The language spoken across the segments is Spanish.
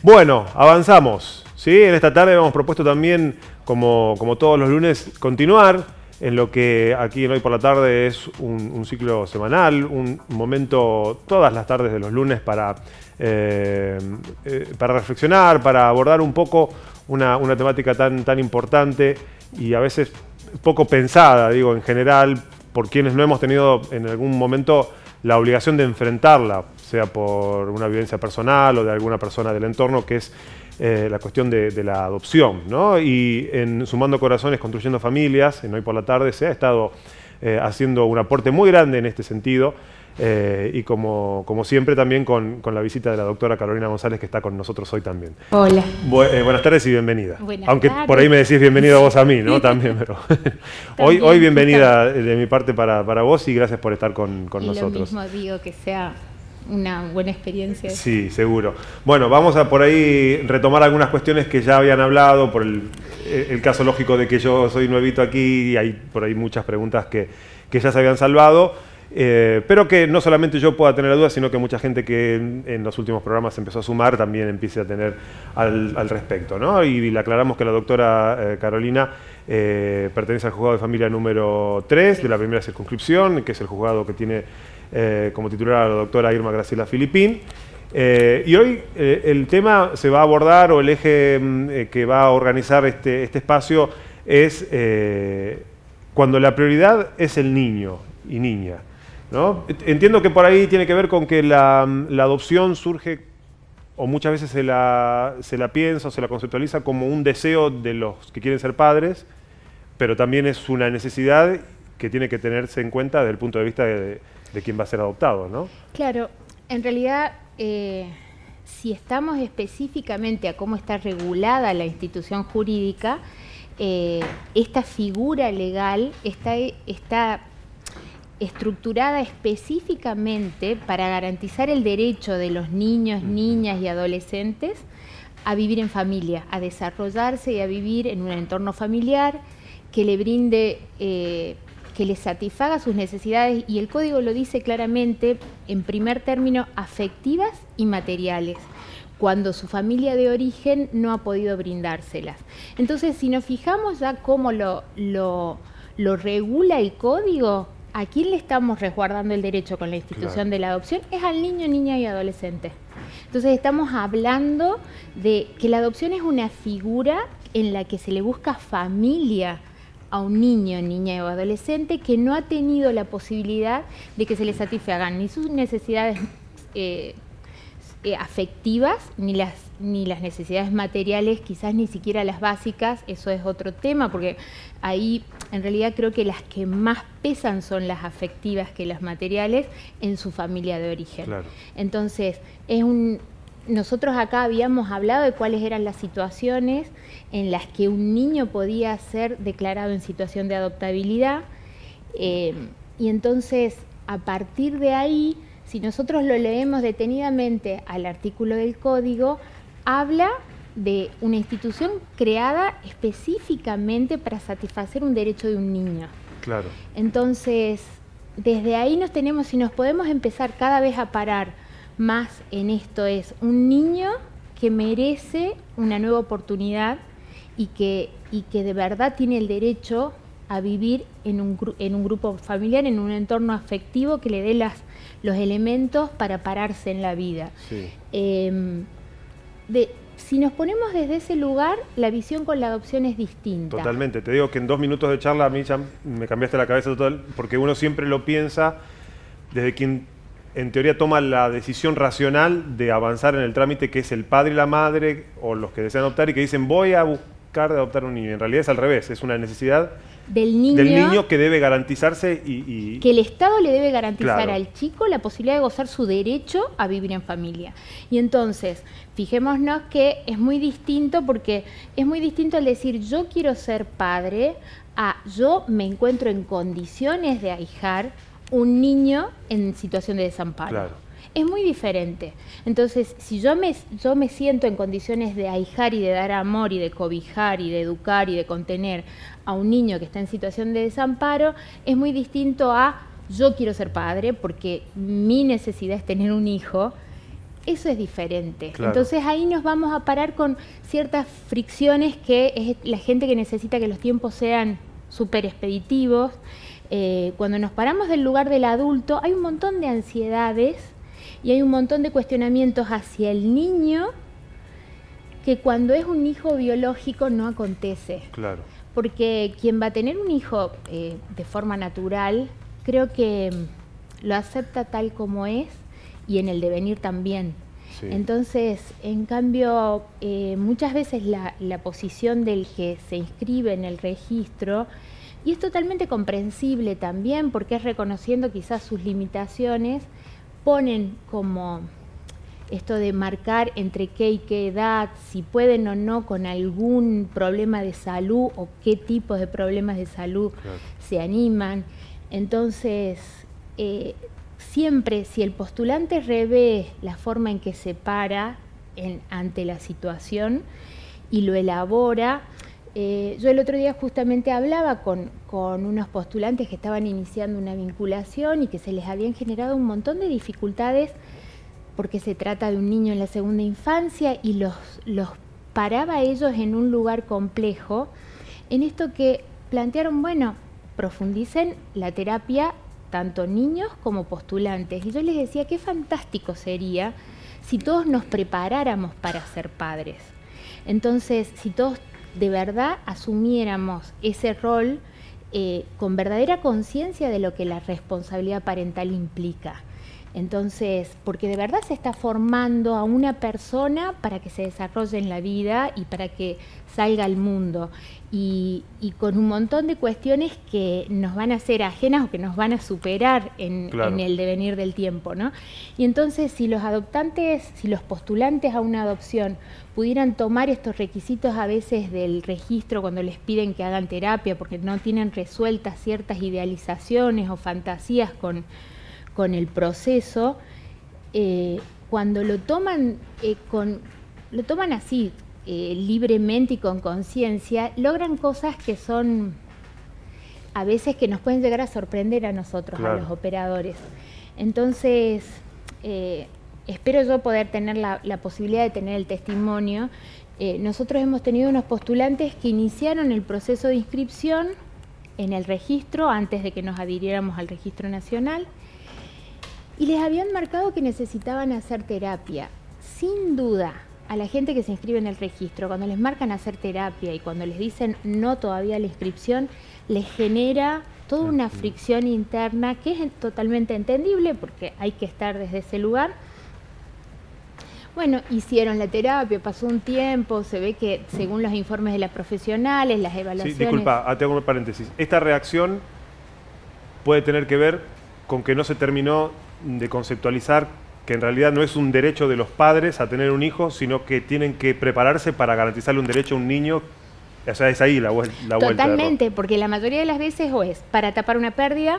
Bueno, avanzamos, ¿sí? En esta tarde hemos propuesto también, como todos los lunes, continuar en lo que aquí en Hoy por la Tarde es un ciclo semanal, un momento todas las tardes de los lunes para reflexionar, para abordar un poco una temática tan importante y a veces poco pensada, digo, en general, por quienes no hemos tenido en algún momento la obligación de enfrentarla, sea por una vivencia personal o de alguna persona del entorno, que es la cuestión de la adopción, ¿no? Y en Sumando Corazones, Construyendo Familias, en Hoy por la Tarde, se ha estado haciendo un aporte muy grande en este sentido, y como siempre también con la visita de la doctora Carolina González, que está con nosotros hoy también. Hola. Buenas tardes y bienvenida. Buenas Aunque tardes. por ahí me decís bienvenida vos a mí, ¿no? También, pero hoy bienvenida de mi parte para vos y gracias por estar con nosotros. Lo mismo digo, que sea una buena experiencia. Sí, seguro. Bueno, vamos a por ahí retomar algunas cuestiones que ya habían hablado, por el caso lógico de que yo soy nuevito aquí y hay por ahí muchas preguntas que ya se habían salvado. Pero que no solamente yo pueda tener dudas, sino que mucha gente que en los últimos programas empezó a sumar también empiece a tener al respecto, ¿no? Y le aclaramos que la doctora Carolina pertenece al juzgado de familia número 3 de la primera circunscripción, que es el juzgado que tiene como titular a la doctora Irma Graciela Filipín. Y hoy el tema se va a abordar, o el eje que va a organizar este espacio es cuando la prioridad es el niño y niña, ¿no? Entiendo que por ahí tiene que ver con que la adopción surge, o muchas veces se la piensa o se la conceptualiza como un deseo de los que quieren ser padres, pero también es una necesidad que tiene que tenerse en cuenta desde el punto de vista de quien va a ser adoptado, ¿no? Claro, en realidad, si estamos específicamente a cómo está regulada la institución jurídica, esta figura legal está estructurada específicamente para garantizar el derecho de los niños, niñas y adolescentes a vivir en familia, a desarrollarse y a vivir en un entorno familiar que le brinde, que les satisfaga sus necesidades, y el Código lo dice claramente, en primer término, afectivas y materiales, cuando su familia de origen no ha podido brindárselas. Entonces, si nos fijamos ya cómo lo regula el Código, ¿a quién le estamos resguardando el derecho con la institución de la adopción? Es al niño, niña y adolescente. Entonces estamos hablando de que la adopción es una figura en la que se le busca familia a un niño, niña o adolescente que no ha tenido la posibilidad de que se le satisfagan ni sus necesidades afectivas, ni las necesidades materiales, quizás ni siquiera las básicas. Eso es otro tema, porque ahí en realidad creo que las que más pesan son las afectivas que las materiales en su familia de origen. Claro. Entonces, nosotros acá habíamos hablado de cuáles eran las situaciones en las que un niño podía ser declarado en situación de adoptabilidad, y entonces, a partir de ahí, si nosotros lo leemos detenidamente al artículo del Código, habla de una institución creada específicamente para satisfacer un derecho de un niño. Claro. Entonces, desde ahí si nos podemos empezar cada vez a parar más en esto, es un niño que merece una nueva oportunidad y que de verdad tiene el derecho a vivir en un grupo familiar, en un entorno afectivo que le dé los elementos para pararse en la vida. Sí. Si nos ponemos desde ese lugar, la visión con la adopción es distinta. Totalmente. Te digo que en 2 minutos de charla a mí ya me cambiaste la cabeza total, porque uno siempre lo piensa desde quien en teoría toma la decisión racional de avanzar en el trámite, que es el padre y la madre o los que desean adoptar y que dicen voy a buscar de adoptar un niño. En realidad es al revés, es una necesidad del niño que debe garantizarse y que el Estado le debe garantizar, claro, al chico la posibilidad de gozar su derecho a vivir en familia. Y entonces, fijémonos que es muy distinto, porque es muy distinto el decir yo quiero ser padre a yo me encuentro en condiciones de ahijar un niño en situación de desamparo. Claro. Es muy diferente. Entonces, si yo me siento en condiciones de ahijar y de dar amor y de cobijar y de educar y de contener a un niño que está en situación de desamparo, es muy distinto a yo quiero ser padre porque mi necesidad es tener un hijo, eso es diferente. Claro. Entonces ahí nos vamos a parar con ciertas fricciones que es la gente que necesita que los tiempos sean súper expeditivos. Cuando nos paramos del lugar del adulto, hay un montón de ansiedades y hay un montón de cuestionamientos hacia el niño que cuando es un hijo biológico no acontece. Claro. Porque quien va a tener un hijo de forma natural, creo que lo acepta tal como es y en el devenir también. Sí. Entonces, en cambio, muchas veces la posición del que se inscribe en el registro, y es totalmente comprensible también, porque es reconociendo quizás sus limitaciones, ponen como esto de marcar entre qué y qué edad, si pueden o no con algún problema de salud o qué tipos de problemas de salud se animan. Entonces, siempre si el postulante revé la forma en que se para ante la situación y lo elabora, yo el otro día justamente hablaba con unos postulantes que estaban iniciando una vinculación y que se les habían generado un montón de dificultades porque se trata de un niño en la segunda infancia y los paraba a ellos en un lugar complejo, en esto que plantearon, bueno, profundicen la terapia tanto niños como postulantes. Y yo les decía, qué fantástico sería si todos nos preparáramos para ser padres. Entonces, si todos de verdad asumiéramos ese rol con verdadera conciencia de lo que la responsabilidad parental implica. Entonces, porque de verdad se está formando a una persona para que se desarrolle en la vida y para que salga al mundo. Y con un montón de cuestiones que nos van a ser ajenas o que nos van a superar en el devenir del tiempo, ¿no? Y entonces, si los adoptantes, si los postulantes a una adopción pudieran tomar estos requisitos a veces del registro cuando les piden que hagan terapia porque no tienen resueltas ciertas idealizaciones o fantasías con el proceso, cuando lo toman así, libremente y con conciencia, logran cosas que son a veces que nos pueden llegar a sorprender a nosotros, a los operadores. Entonces, espero yo poder tener la posibilidad de tener el testimonio. Nosotros hemos tenido unos postulantes que iniciaron el proceso de inscripción en el registro antes de que nos adhiriéramos al registro nacional y les habían marcado que necesitaban hacer terapia. Sin duda, a la gente que se inscribe en el registro, cuando les marcan hacer terapia y cuando les dicen no todavía la inscripción, les genera toda una fricción interna que es totalmente entendible porque hay que estar desde ese lugar. Bueno, hicieron la terapia, pasó un tiempo, se ve que según los informes de las profesionales, las evaluaciones... Sí, disculpa, tengo un paréntesis. Esta reacción puede tener que ver con que no se terminó de conceptualizar que en realidad no es un derecho de los padres a tener un hijo, sino que tienen que prepararse para garantizarle un derecho a un niño. O sea, es ahí la vuelta. Totalmente, porque la mayoría de las veces o es para tapar una pérdida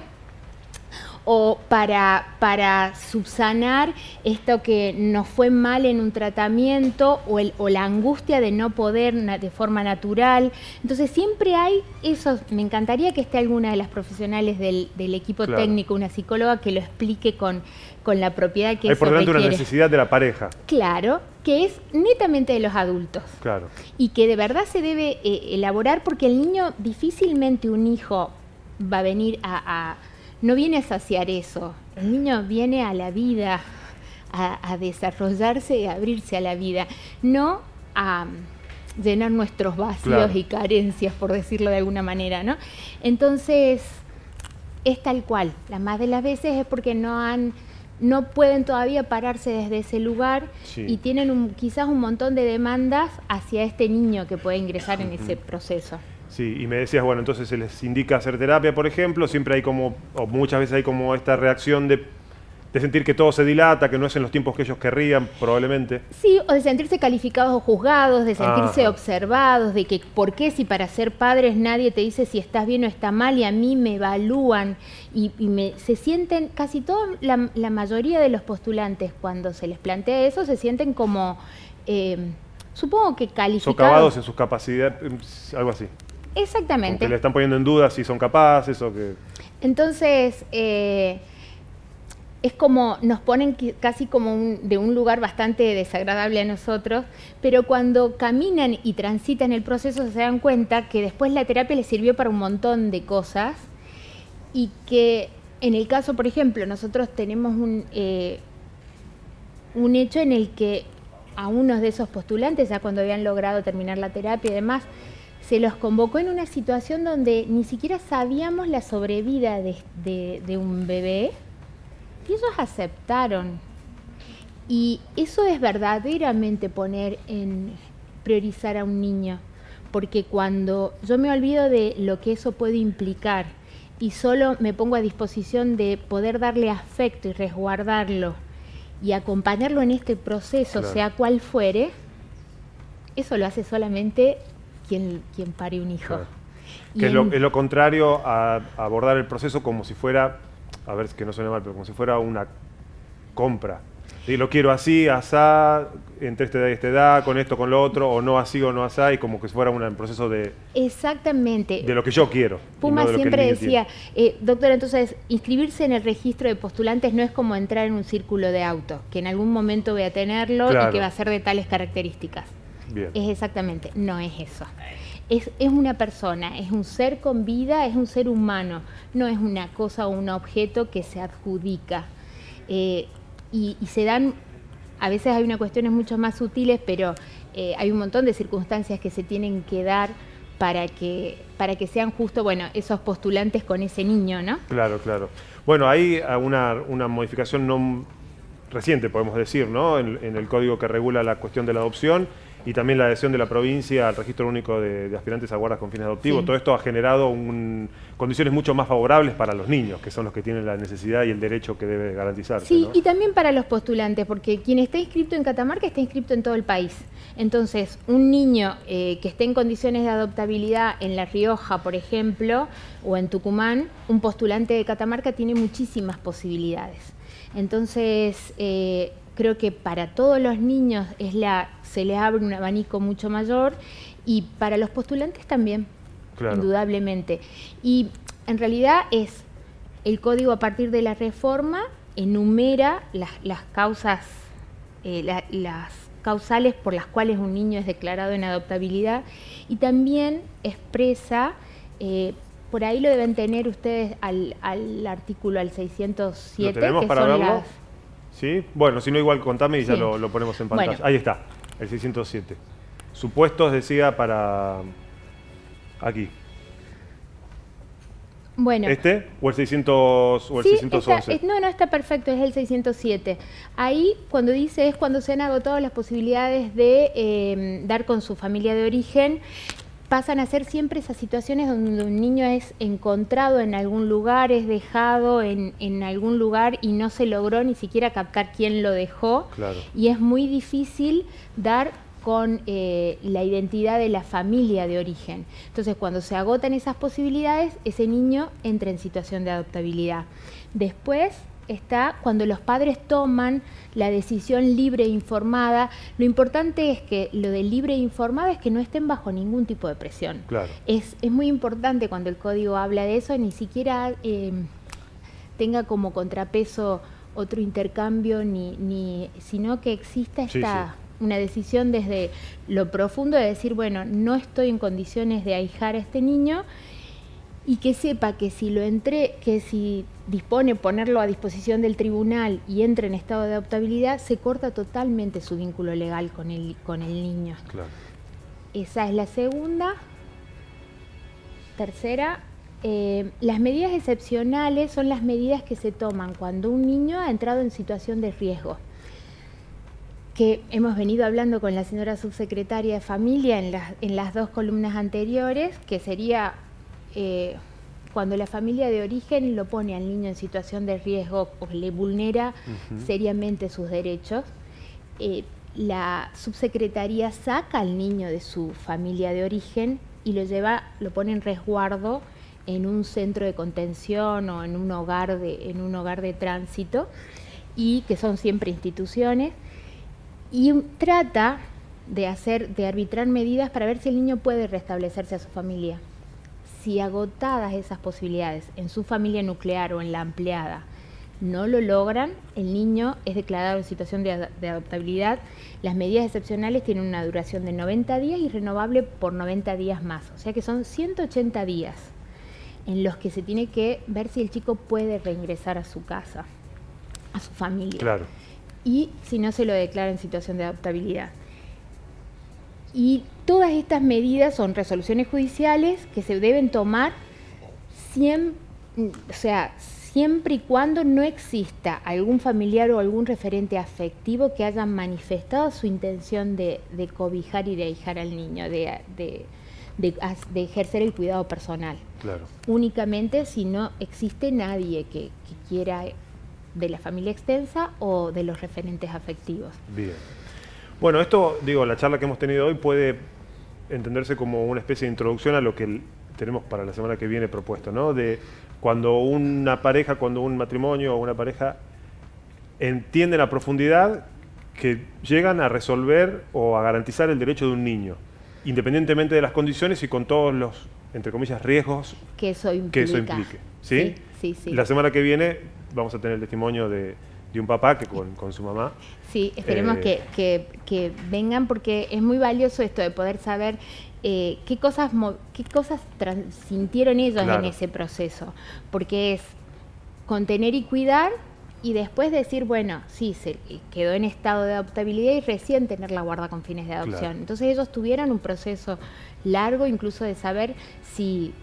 o para subsanar esto que nos fue mal en un tratamiento o la angustia de no poder de forma natural. Entonces siempre hay eso. Me encantaría que esté alguna de las profesionales del equipo técnico, una psicóloga, que lo explique con la propiedad que hay eso por delante requiere. Una necesidad de la pareja. Claro, que es netamente de los adultos. Claro. Y que de verdad se debe elaborar porque el niño, difícilmente un hijo va a venir no viene a saciar eso. El niño viene a la vida, a desarrollarse y a abrirse a la vida, no a llenar nuestros vacíos y carencias, por decirlo de alguna manera, ¿no? Entonces, es tal cual. La más de las veces es porque no pueden todavía pararse desde ese lugar y tienen quizás un montón de demandas hacia este niño que puede ingresar en ese proceso. Sí, y me decías, bueno, entonces se les indica hacer terapia, por ejemplo, siempre hay como, o muchas veces hay como esta reacción de sentir que todo se dilata, que no es en los tiempos que ellos querrían, probablemente. Sí, o de sentirse calificados o juzgados, de sentirse observados, de que por qué si para ser padres nadie te dice si estás bien o está mal y a mí me evalúan y se sienten, casi toda la mayoría de los postulantes cuando se les plantea eso, se sienten como, supongo que calificados. Socavados en sus capacidades, algo así. Exactamente. Como que le están poniendo en duda si son capaces o que... Entonces, es como nos ponen casi como de un lugar bastante desagradable a nosotros, pero cuando caminan y transitan el proceso se dan cuenta que después la terapia les sirvió para un montón de cosas y que en el caso, por ejemplo, nosotros tenemos un hecho en el que a unos de esos postulantes, ya cuando habían logrado terminar la terapia y demás, se los convocó en una situación donde ni siquiera sabíamos la sobrevida de un bebé. Y ellos aceptaron. Y eso es verdaderamente priorizar a un niño. Porque cuando yo me olvido de lo que eso puede implicar y solo me pongo a disposición de poder darle afecto y resguardarlo y acompañarlo en este proceso, claro, sea cual fuere, eso lo hace solamente quien pare un hijo. Claro. Es lo contrario a abordar el proceso como si fuera, a ver, que no suene mal, pero como si fuera una compra. Y lo quiero así, asá, entre esta edad y esta edad, con esto, con lo otro, o no así o no asá, y como que fuera un proceso de... Exactamente. De lo que yo quiero. Puma no siempre decía, doctora, entonces, inscribirse en el registro de postulantes no es como entrar en un círculo de autos, que en algún momento voy a tenerlo, claro, y que va a ser de tales características. Bien. Es exactamente, no es eso. Es una persona, es un ser con vida, es un ser humano, no es una cosa o un objeto que se adjudica. Y se dan, a veces hay unas cuestiones mucho más sutiles, pero hay un montón de circunstancias que se tienen que dar para que sean justo, bueno, esos postulantes con ese niño, ¿no? Claro, claro. Bueno, hay una modificación no reciente, podemos decir, ¿no? En el código que regula la cuestión de la adopción y también la adhesión de la provincia al Registro Único de Aspirantes a Guardas con fines adoptivos. Sí. Todo esto ha generado condiciones mucho más favorables para los niños, que son los que tienen la necesidad y el derecho que debe garantizarse. Sí, ¿no? Y también para los postulantes, porque quien está inscrito en Catamarca está inscrito en todo el país. Entonces, un niño que esté en condiciones de adoptabilidad en La Rioja, por ejemplo, o en Tucumán, un postulante de Catamarca tiene muchísimas posibilidades. Entonces, creo que para todos los niños se les abre un abanico mucho mayor y para los postulantes también, claro, indudablemente. Y en realidad es el código a partir de la reforma enumera las causas, las causales por las cuales un niño es declarado en adoptabilidad y también expresa, por ahí lo deben tener ustedes al artículo, al 607. ¿Lo tenemos para verlo? ¿Sí? Bueno, si no, igual contame y sí, ya lo ponemos en pantalla. Bueno. Ahí está, el 607. Supuestos, decía, para... aquí. Bueno. ¿Este? ¿O el 600 o el sí, 611? No, está perfecto, es el 607. Ahí, cuando dice, es cuando se han agotado las posibilidades de dar con su familia de origen, pasan a ser siempre esas situaciones donde un niño es encontrado en algún lugar, es dejado en algún lugar y no se logró ni siquiera captar quién lo dejó. Claro. Y es muy difícil dar con la identidad de la familia de origen. Entonces, cuando se agotan esas posibilidades, ese niño entra en situación de adoptabilidad. Después está cuando los padres toman la decisión libre e informada. Lo importante es que lo de libre e informada es que no estén bajo ningún tipo de presión. Claro. Es muy importante cuando el código habla de eso, ni siquiera tenga como contrapeso otro intercambio, sino que exista una decisión desde lo profundo de decir, bueno, no estoy en condiciones de ahijar a este niño, y que sepa que si dispone ponerlo a disposición del tribunal y entra en estado de adoptabilidad, se corta totalmente su vínculo legal con el niño. Claro. Esa es la segunda. Tercera, las medidas excepcionales son las medidas que se toman cuando un niño ha entrado en situación de riesgo, que hemos venido hablando con la señora subsecretaria de Familia en las dos columnas anteriores, que sería cuando la familia de origen lo pone al niño en situación de riesgo o le vulnera seriamente sus derechos. La subsecretaría saca al niño de su familia de origen y lo pone en resguardo en un centro de contención o en un hogar de tránsito, y que son siempre instituciones, y trata de arbitrar medidas para ver si el niño puede restablecerse a su familia. Si agotadas esas posibilidades en su familia nuclear o en la ampliada no lo logran, el niño es declarado en situación de adoptabilidad. Las medidas excepcionales tienen una duración de 90 días y renovable por 90 días más. O sea que son 180 días en los que se tiene que ver si el chico puede reingresar a su casa, a su familia. Claro. Y si no, se lo declara en situación de adoptabilidad. Y todas estas medidas son resoluciones judiciales que se deben tomar siempre y cuando no exista algún familiar o algún referente afectivo que haya manifestado su intención de cobijar y de ahijar al niño, de ejercer el cuidado personal. Claro. Únicamente si no existe nadie que quiera de la familia extensa o de los referentes afectivos. Bien. Bueno, esto, digo, la charla que hemos tenido hoy puede entenderse como una especie de introducción a lo que tenemos para la semana que viene propuesto, ¿no? De cuando una pareja, cuando un matrimonio o una pareja entienden a profundidad que llegan a resolver o a garantizar el derecho de un niño, independientemente de las condiciones y con todos los, entre comillas, riesgos que eso implique. ¿Sí? Sí, sí. La semana que viene vamos a tener el testimonio de un papá que con su mamá. Sí, esperemos que vengan, porque es muy valioso esto de poder saber qué cosas sintieron ellos en ese proceso, porque es contener y cuidar y después decir, bueno, sí, se quedó en estado de adoptabilidad y recién tener la guarda con fines de adopción. Claro. Entonces ellos tuvieron un proceso largo, incluso de saber si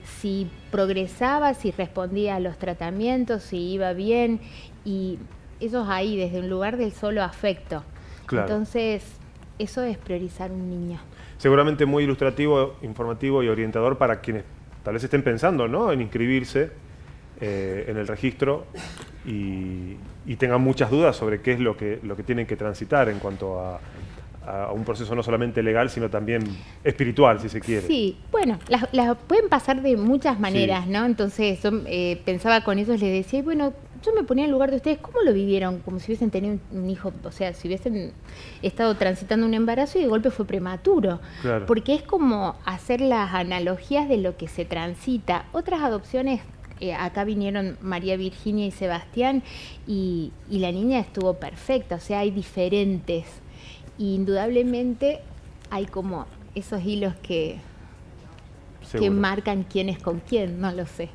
progresaba, si respondía a los tratamientos, si iba bien, y ellos ahí desde un lugar del solo afecto. Claro. Entonces eso es priorizar un niño. Seguramente muy ilustrativo, informativo y orientador para quienes tal vez estén pensando, ¿no?, en inscribirse en el registro y tengan muchas dudas sobre qué es lo que tienen que transitar en cuanto a un proceso no solamente legal, sino también espiritual, si se quiere. Sí, bueno, las pueden pasar de muchas maneras, sí, ¿no? Entonces yo pensaba con ellos, les decía, bueno, yo me ponía en el lugar de ustedes, ¿cómo lo vivieron? Como si hubiesen tenido un hijo, o sea, si hubiesen estado transitando un embarazo y de golpe fue prematuro. Claro. Porque es como hacer las analogías de lo que se transita. Otras adopciones, acá vinieron María Virginia y Sebastián, y la niña estuvo perfecta, o sea, hay diferentes. Indudablemente hay como esos hilos que marcan quién es con quién, no lo sé.